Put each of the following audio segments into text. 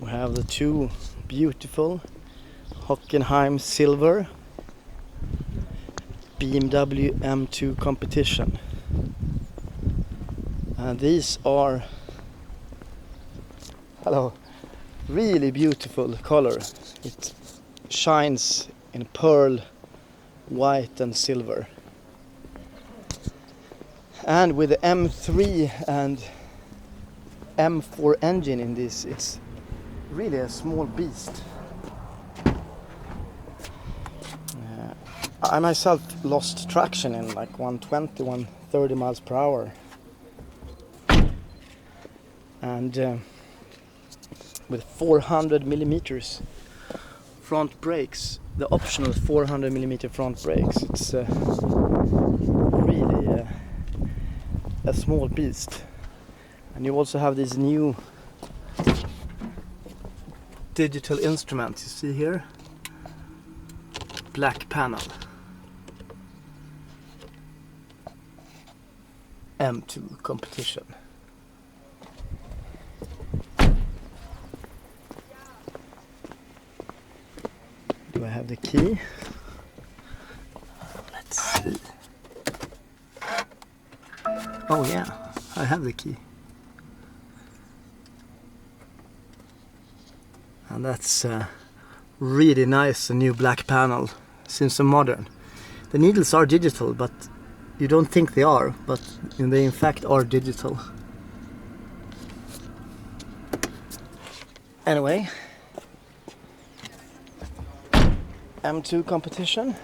We have the two beautiful Hockenheim silver BMW M2 competition. And these are really beautiful color. It shines in pearl, white and silver. And with the M3 and M4 engine in this, it's really a small beast. I myself lost traction in like 120, 130 miles per hour. And with 400 millimeters front brakes, the optional 400 millimeter front brakes, it's really a small beast. And you also have these new digital instruments, you see here, black panel, M2 competition. Do I have the key? Let's see. Oh yeah, I have the key. And that's really nice, a new black panel, seems so modern. The needles are digital, but you don't think they are, but they in fact are digital. Anyway, M2 competition.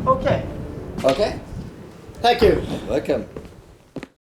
Okay. Okay. Thank you. Welcome.